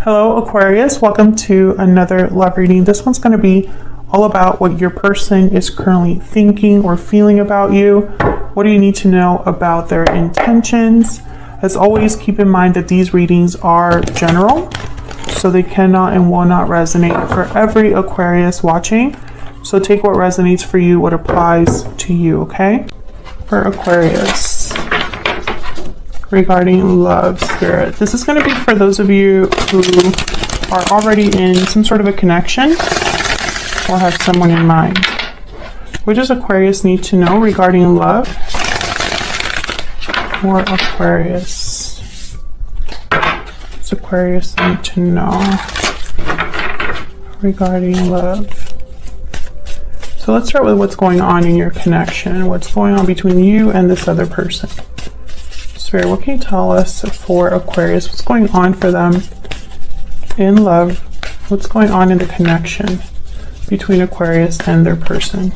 Hello Aquarius, welcome to another love reading. This one's going to be all about what your person is currently thinking or feeling about you. What do you need to know about their intentions? As always, keep in mind that these readings are general, so they cannot and will not resonate for every Aquarius watching. So take what resonates for you, what applies to you, okay? For Aquarius, regarding love, spirit. This is going to be for those of you who are already in some sort of a connection or have someone in mind. What does Aquarius need to know regarding love? For Aquarius. What does Aquarius need to know regarding love? So let's start with what's going on in your connection. What's going on between you and this other person? Spirit, what can you tell us for Aquarius? What's going on for them in love? What's going on in the connection between Aquarius and their person?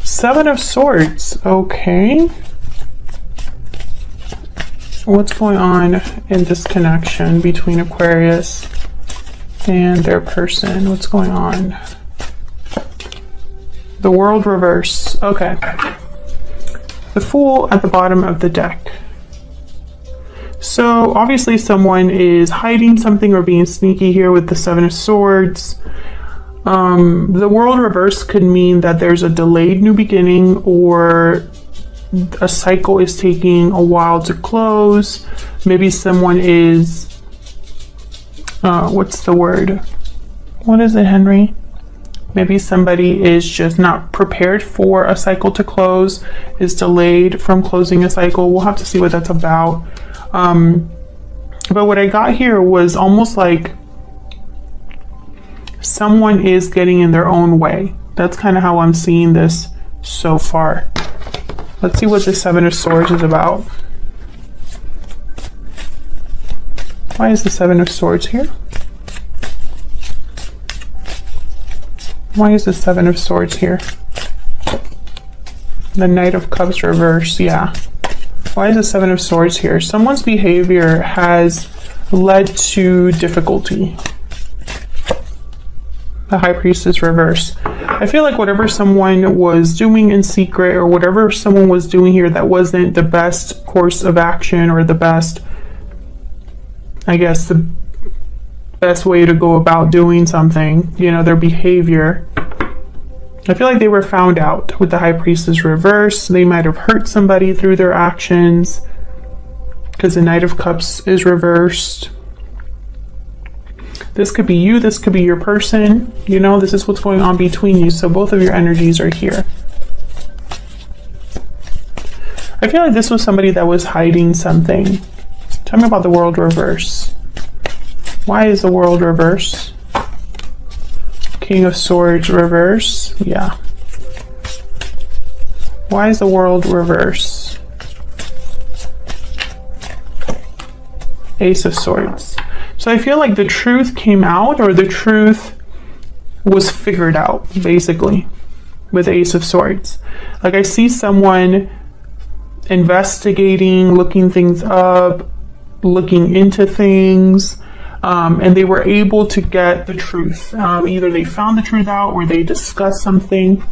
Seven of Swords. Okay. What's going on in this connection between Aquarius and their person? What's going on? The World reverse. Okay. The Fool at the bottom of the deck. So obviously someone is hiding something or being sneaky here with the Seven of Swords. The World reverse could mean that there's a delayed new beginning, or a cycle is taking a while to close. Maybe someone is, what's the word? What is it, Henry? Maybe somebody is just not prepared for a cycle to close, is delayed from closing a cycle. We'll have to see what that's about. But what I got here was almost like someone is getting in their own way. That's kind of how I'm seeing this so far. Let's see what the Seven of Swords is about. Why is the Seven of Swords here? Why is the Seven of Swords here? The Knight of Cups reverse, yeah. Why is the Seven of Swords here? Someone's behavior has led to difficulty. The High Priestess reverse. I feel like whatever someone was doing in secret, or whatever someone was doing here that wasn't the best course of action, or the best, I guess, the best way to go about doing something, you know, their behavior. I feel like they were found out with the High Priestess reverse. They might have hurt somebody through their actions because the Knight of Cups is reversed. This could be you, this could be your person, you know, this is what's going on between you. So both of your energies are here. I feel like this was somebody that was hiding something. Tell me about the World reverse. Why is the World reverse? King of Swords reverse. Yeah. Why is the World reverse? Ace of Swords. So I feel like the truth came out, or the truth was figured out, basically, with Ace of Swords. Like, I see someone investigating, looking things up, looking into things, and they were able to get the truth. Either they found the truth out, or they discussed something.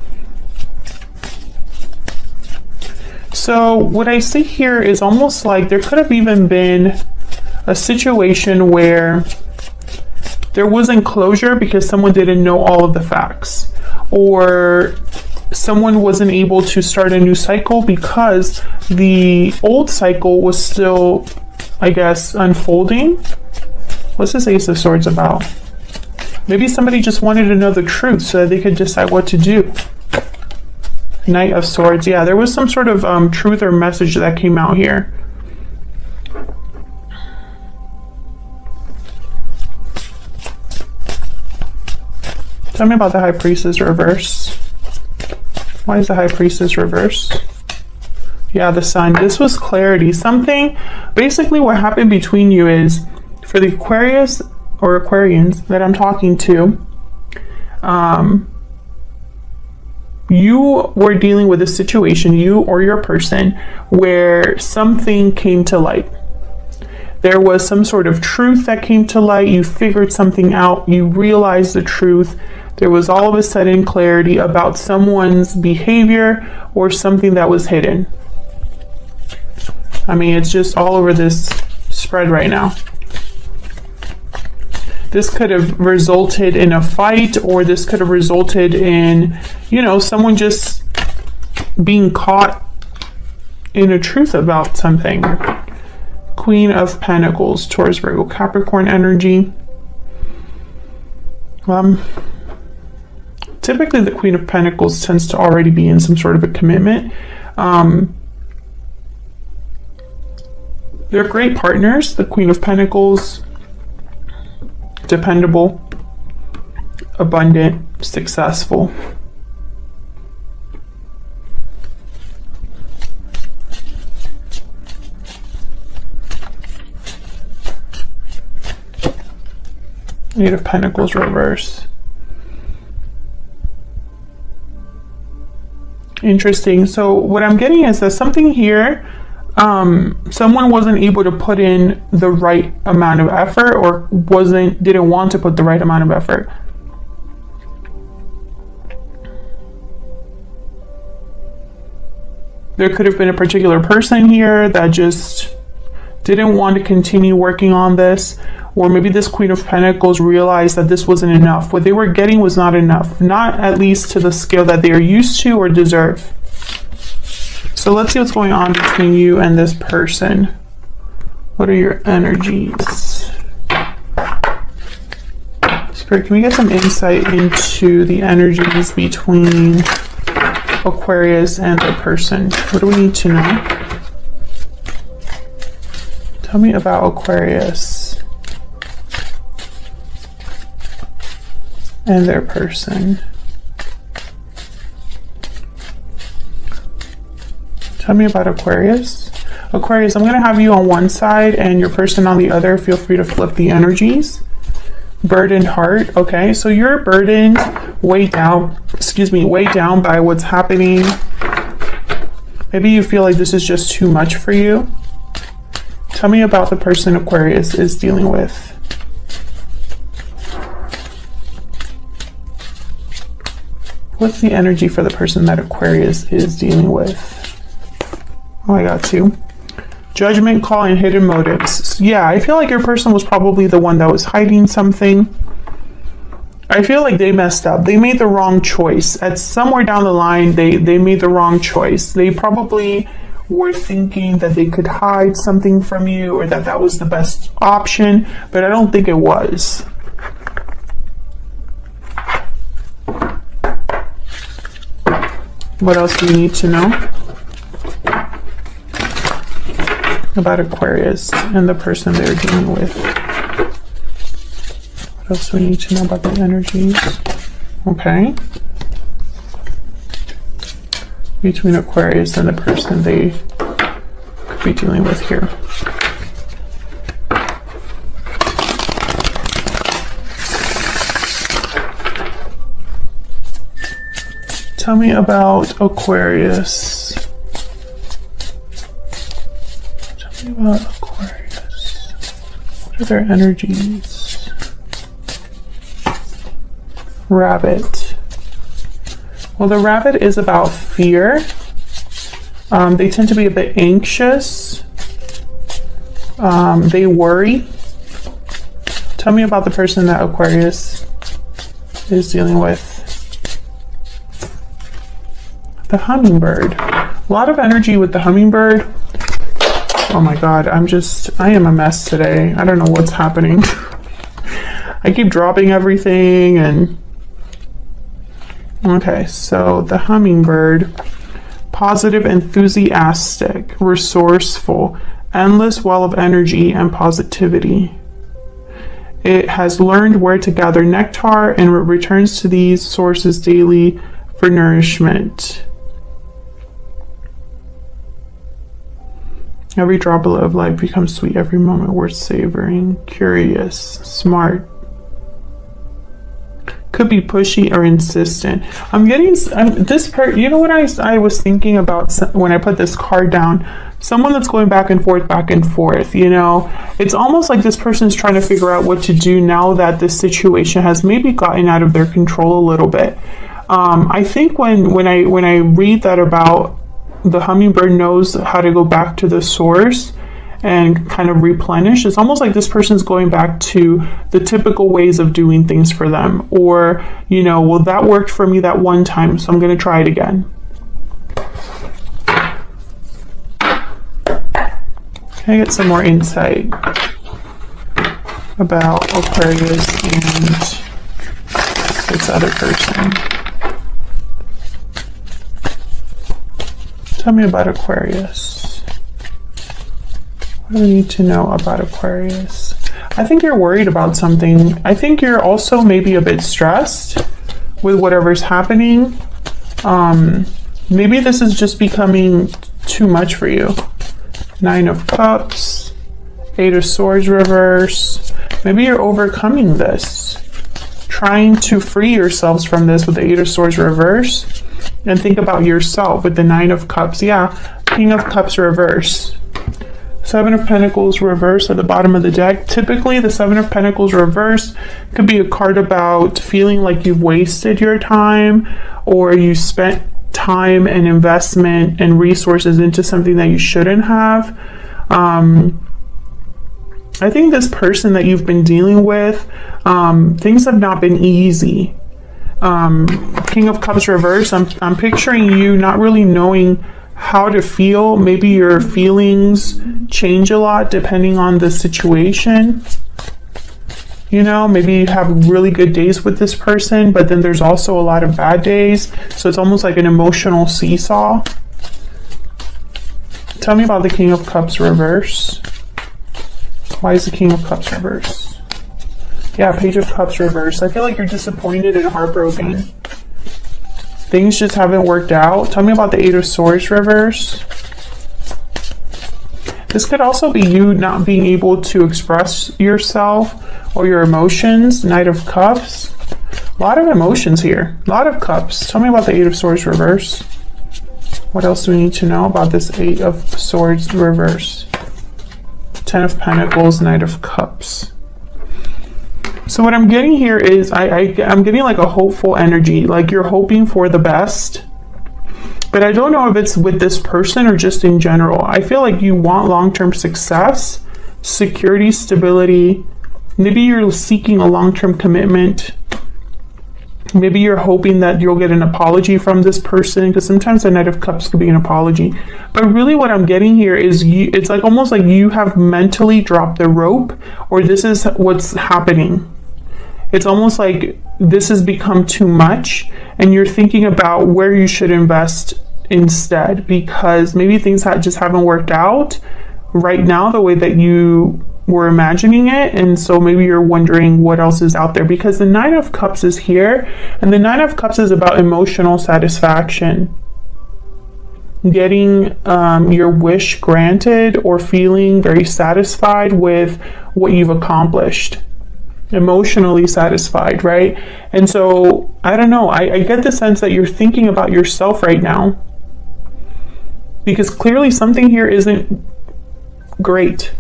So what I see here is almost like there could have even been a situation where there wasn't closure because someone didn't know all of the facts, or someone wasn't able to start a new cycle because the old cycle was still, I guess, unfolding. What's this Ace of Swords about? Maybe somebody just wanted to know the truth so that they could decide what to do. Knight of Swords. Yeah, there was some sort of truth or message that came out here. Tell me about the High Priestess reverse. Why is the High Priestess reverse? Yeah, the Sun. This was clarity. Something, basically what happened between you is, for the Aquarius or Aquarians that I'm talking to, you were dealing with a situation, you or your person, where something came to light. there was some sort of truth that came to light. You figured something out. You realized the truth. There was all of a sudden clarity about someone's behavior or something that was hidden. I mean, it's just all over this spread right now. This could have resulted in a fight, or this could have resulted in, you know, someone just being caught in a truth about something. Queen of Pentacles, Taurus, Virgo, Capricorn energy. Typically the Queen of Pentacles tends to already be in some sort of a commitment. They're great partners. The Queen of Pentacles, dependable, abundant, successful. Eight of Pentacles reverse. Interesting. So what I'm getting is that something here, someone wasn't able to put in the right amount of effort, or didn't want to put the right amount of effort. There could have been a particular person here that just didn't want to continue working on this, or maybe this Queen of Pentacles realized that this wasn't enough. What they were getting was not enough, not at least to the scale that they are used to or deserve. So let's see what's going on between you and this person. What are your energies? Spirit, can we get some insight into the energies between Aquarius and the person? What do we need to know? Tell me about Aquarius and their person. Tell me about Aquarius. Aquarius, I'm going to have you on one side and your person on the other. Feel free to flip the energies. Burdened heart. Okay, so you're burdened, weighed down by what's happening. Maybe you feel like this is just too much for you. Tell me about the person Aquarius is dealing with. What's the energy for the person that Aquarius is dealing with? Oh, I got two. Judgment call and hidden motives. Yeah, I feel like your person was probably the one that was hiding something. I feel like they messed up. They made the wrong choice. At somewhere down the line, they made the wrong choice. They probably were thinking that they could hide something from you, or that was the best option, but I don't think it was. What else do you need to know about Aquarius and the person they're dealing with? What else do we need to know about the energies? Okay. Between Aquarius and the person they could be dealing with here. Tell me about Aquarius. Tell me about Aquarius. What are their energies? Rabbit. Well, the rabbit is about fear. They tend to be a bit anxious. They worry. Tell me about the person that Aquarius is dealing with. The hummingbird. A lot of energy with the hummingbird. Oh my God, I am a mess today. I don't know what's happening. I keep dropping everything and... Okay, so the hummingbird. Positive, enthusiastic, resourceful, endless well of energy and positivity. It has learned where to gather nectar and returns to these sources daily for nourishment. Every droplet of life becomes sweet, every moment worth savoring. Curious, smart. Could be pushy or insistent. I'm getting this part. You know what I was thinking about when I put this card down? someone that's going back and forth, you know. It's almost like this person's trying to figure out what to do now that this situation has maybe gotten out of their control a little bit. I think when I read that about the hummingbird knows how to go back to the source and kind of replenish, it's almost like this person's going back to the typical ways of doing things for them. Or, you know, well, that worked for me that one time, so I'm going to try it again. Can I get some more insight about Aquarius and this other person? Tell me about Aquarius. What do we need to know about Aquarius? I think you're worried about something. I think you're also maybe a bit stressed with whatever's happening. Maybe this is just becoming too much for you. 9 of Cups, 8 of Swords reverse. Maybe you're overcoming this, trying to free yourselves from this with the 8 of Swords reverse, and think about yourself with the 9 of Cups. Yeah, King of Cups reverse. 7 of Pentacles reverse at the bottom of the deck. Typically, the 7 of Pentacles reverse could be a card about feeling like you've wasted your time, or you spent time and investment and resources into something that you shouldn't have. I think this person that you've been dealing with, things have not been easy. King of Cups reverse, I'm picturing you not really knowing how to feel. Maybe your feelings change a lot depending on the situation. You know, maybe you have really good days with this person, but then there's also a lot of bad days. So it's almost like an emotional seesaw. Tell me about the King of Cups reverse. Why is the King of Cups reverse? Yeah, Page of Cups reverse. I feel like you're disappointed and heartbroken. Things just haven't worked out. Tell me about the 8 of Swords reverse. This could also be you not being able to express yourself or your emotions. Knight of Cups. A lot of emotions here. A lot of cups. Tell me about the 8 of Swords reverse. What else do we need to know about this 8 of Swords reverse? 10 of Pentacles, Knight of Cups. So what I'm getting here is I'm getting like a hopeful energy. Like you're hoping for the best. But I don't know if it's with this person or just in general. I feel like you want long-term success, security, stability. Maybe you're seeking a long-term commitment. Maybe you're hoping that you'll get an apology from this person, because sometimes the Knight of Cups could be an apology. But really what I'm getting here is it's like almost like you have mentally dropped the rope, or this is what's happening. It's almost like this has become too much and you're thinking about where you should invest instead, because maybe things just haven't worked out right now the way that you were imagining it. And so maybe you're wondering what else is out there, because the 9 of Cups is here, and the 9 of Cups is about emotional satisfaction, getting your wish granted, or feeling very satisfied with what you've accomplished. Emotionally satisfied, right? And so I don't know, I get the sense that you're thinking about yourself right now, because clearly something here isn't great.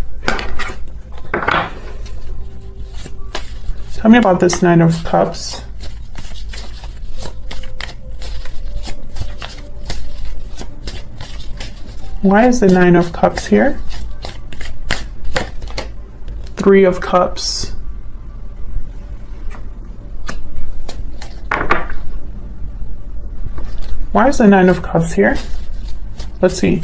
Tell me about this 9 of Cups. Why is the 9 of Cups here? 3 of Cups. Why is the 9 of Cups here? Let's see.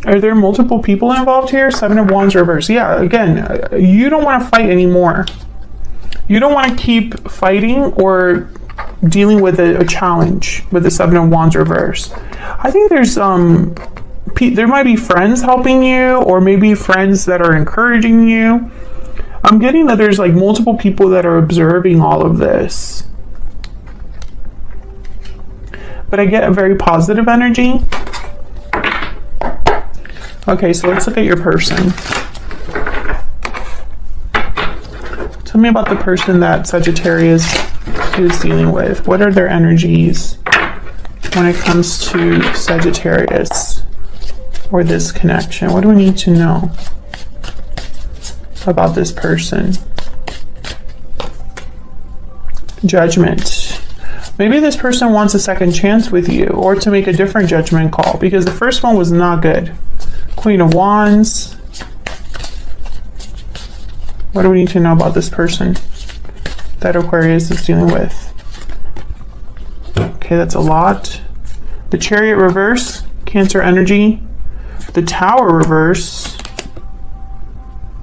Are there multiple people involved here? 7 of Wands reverse. Yeah, again, you don't want to fight anymore. You don't want to keep fighting or dealing with a challenge with the 7 of Wands reverse. I think there's there might be friends helping you, or maybe friends that are encouraging you. I'm getting that there's like multiple people that are observing all of this. But I get a very positive energy. Okay, so let's look at your person. Tell me about the person that Sagittarius is dealing with? What are their energies when it comes to Sagittarius or this connection? What do we need to know about this person? Judgment. Maybe this person wants a second chance with you, or to make a different judgment call, because the first one was not good. Queen of Wands. What do we need to know about this person that Aquarius is dealing with? Okay, that's a lot. The Chariot reverse, Cancer energy. The Tower reverse.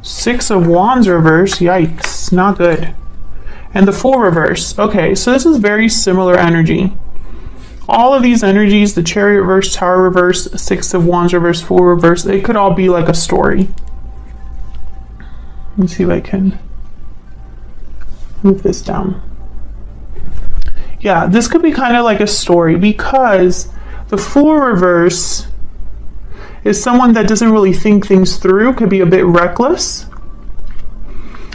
Six of Wands reverse, yikes, not good. And the Fool reverse. Okay, so this is very similar energy. All of these energies, the Chariot reverse, Tower reverse, Six of Wands reverse, Fool reverse, they could all be like a story. Let me see if I can move this down. Yeah, this could be kind of like a story, because the Fool reverse is someone that doesn't really think things through, could be a bit reckless.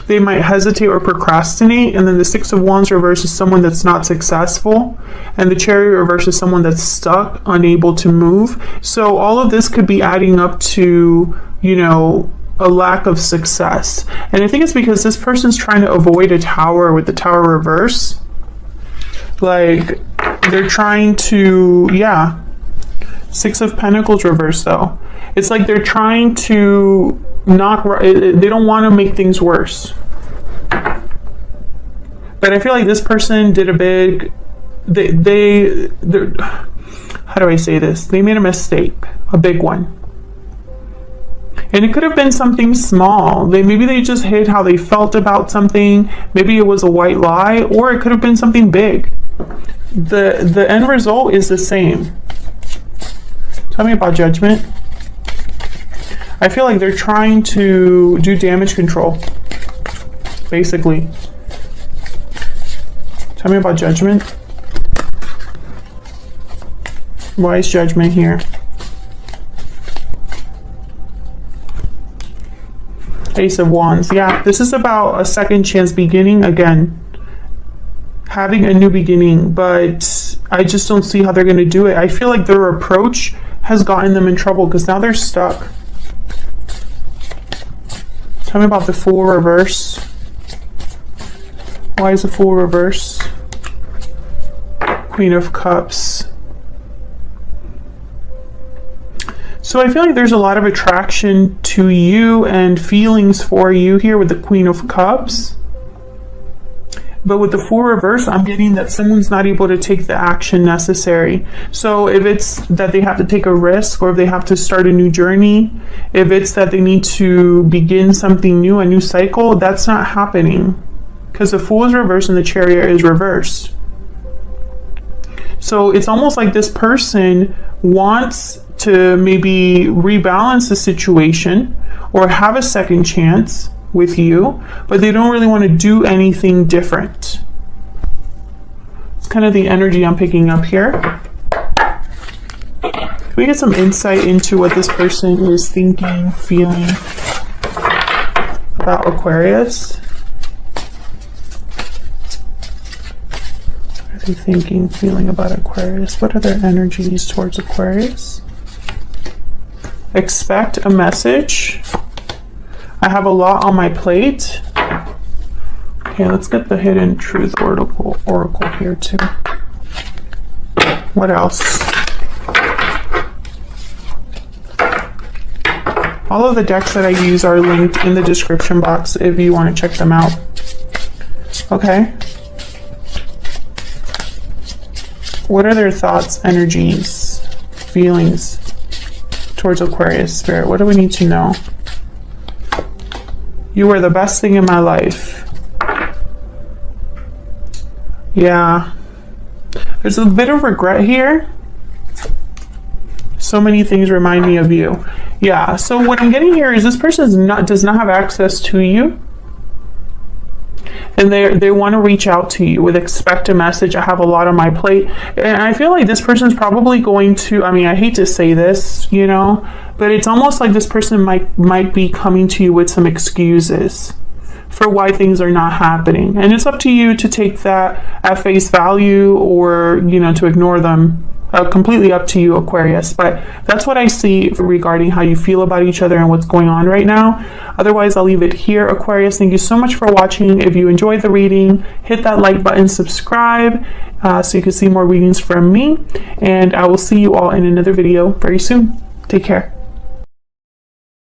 They might hesitate or procrastinate. And then the Six of Wands reverse is someone that's not successful. And the Chariot reverse is someone that's stuck, unable to move. So all of this could be adding up to, you know, a lack of success. And I think it's because this person's trying to avoid a Tower with the Tower reverse. Like, they're trying to, yeah. Six of Pentacles reverse, though. It's like they're trying to they don't want to make things worse. But I feel like this person did a big, how do I say this? They made a mistake, a big one. And it could have been something small. Maybe they just hid how they felt about something. Maybe it was a white lie, or it could have been something big. The end result is the same. Tell me about Judgment. I feel like they're trying to do damage control, basically. Tell me about Judgment. Why is Judgment here? Ace of Wands. Yeah, this is about a second chance beginning again. Having a new beginning, but I just don't see how they're going to do it. I feel like their approach has gotten them in trouble because now they're stuck. Tell me about the Fool reverse. Why is the Fool reverse? Queen of Cups. So I feel like there's a lot of attraction to you and feelings for you here with the Queen of Cups. But with the Fool reverse, I'm getting that someone's not able to take the action necessary. So if it's that they have to take a risk, or if they have to start a new journey, if it's that they need to begin something new, a new cycle, that's not happening. Because the Fool is reversed and the Chariot is reversed. So it's almost like this person wants to maybe rebalance the situation or have a second chance with you, but they don't really want to do anything different. It's kind of the energy I'm picking up here. Can we get some insight into what this person is thinking, feeling about Aquarius? What are they thinking, feeling about Aquarius? What are their energies towards Aquarius? Expect a message. I have a lot on my plate. Okay, let's get the Hidden Truth Oracle here too. What else? All of the decks that I use are linked in the description box if you want to check them out. Okay. What are their thoughts, energies, feelings towards Aquarius spirit? What do we need to know? You were the best thing in my life. Yeah. There's a bit of regret here. So many things remind me of you. Yeah, so what I'm getting here is this person does not have access to you. And they want to reach out to you with expect a message. I have a lot on my plate. And I feel like this person's probably going to, I mean, I hate to say this, you know, but it's almost like this person might be coming to you with some excuses for why things are not happening. And it's up to you to take that at face value or, you know, to ignore them. Completely up to you, Aquarius, but that's what I see regarding how you feel about each other and what's going on right now. Otherwise, I'll leave it here, Aquarius. Thank you so much for watching. If you enjoyed the reading, hit that like button, subscribe, so you can see more readings from me, and I will see you all in another video very soon. Take care.